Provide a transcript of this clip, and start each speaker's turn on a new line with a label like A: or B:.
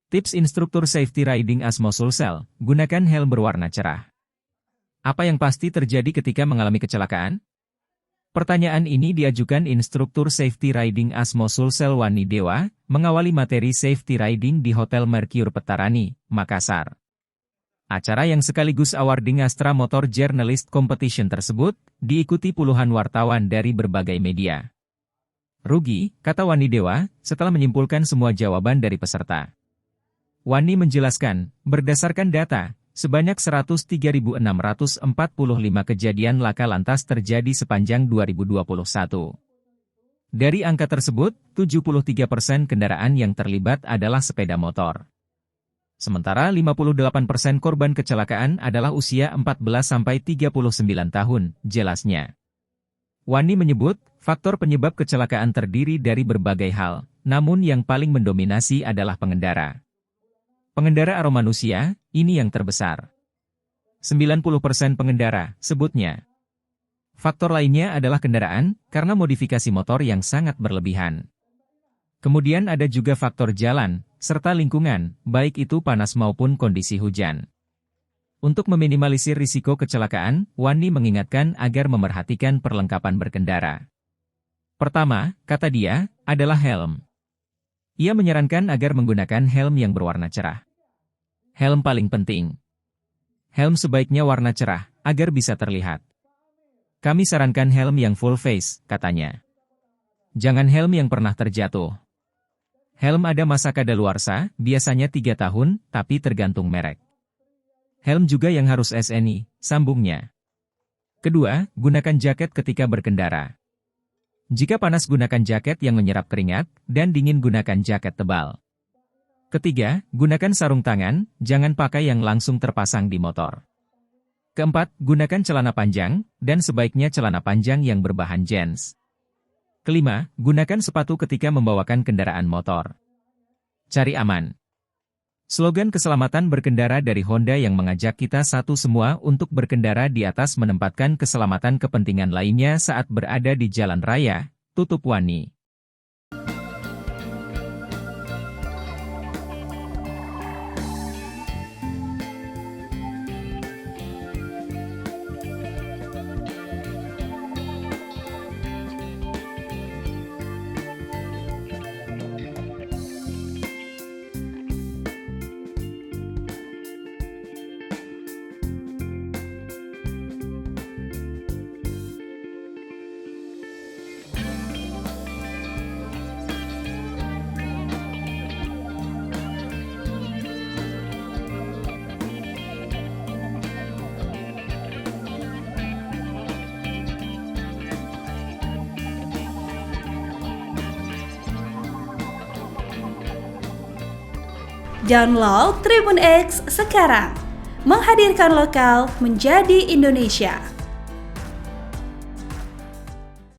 A: Tips instruktur safety riding Asmo Sulsel, gunakan helm berwarna cerah. Apa yang pasti terjadi ketika mengalami kecelakaan? Pertanyaan ini diajukan instruktur safety riding Asmo Sulsel Wani Dewa, mengawali materi safety riding di Hotel Mercure Petarani, Makassar. Acara yang sekaligus awarding Astra Motor Journalist Competition tersebut, diikuti puluhan wartawan dari berbagai media. Rugi, kata Wani Dewa, setelah menyimpulkan semua jawaban dari peserta. Wani menjelaskan, berdasarkan data, sebanyak 103.645 kejadian laka lantas terjadi sepanjang 2021. Dari angka tersebut, 73% kendaraan yang terlibat adalah sepeda motor. Sementara 58% korban kecelakaan adalah usia 14-39 tahun, jelasnya. Wani menyebut, faktor penyebab kecelakaan terdiri dari berbagai hal, namun yang paling mendominasi adalah pengendara. Pengendara aroma manusia, ini yang terbesar. 90% pengendara, sebutnya. Faktor lainnya adalah kendaraan, karena modifikasi motor yang sangat berlebihan. Kemudian ada juga faktor jalan, serta lingkungan, baik itu panas maupun kondisi hujan. Untuk meminimalisir risiko kecelakaan, Wani mengingatkan agar memerhatikan perlengkapan berkendara. Pertama, kata dia, adalah helm. Ia menyarankan agar menggunakan helm yang berwarna cerah. Helm paling penting. Helm sebaiknya warna cerah, agar bisa terlihat. Kami sarankan helm yang full face, katanya. Jangan helm yang pernah terjatuh. Helm ada masa kadaluarsa, biasanya 3 tahun, tapi tergantung merek. Helm juga yang harus SNI, sambungnya. Kedua, gunakan jaket ketika berkendara. Jika panas gunakan jaket yang menyerap keringat, dan dingin gunakan jaket tebal. Ketiga, gunakan sarung tangan, jangan pakai yang langsung terpasang di motor. Keempat, gunakan celana panjang, dan sebaiknya celana panjang yang berbahan jeans. Kelima, gunakan sepatu ketika membawakan kendaraan motor. Cari aman. Slogan keselamatan berkendara dari Honda yang mengajak kita satu semua untuk berkendara di atas menempatkan keselamatan kepentingan lainnya saat berada di jalan raya, tutup Wani.
B: Download Tribun X sekarang, menghadirkan lokal menjadi Indonesia.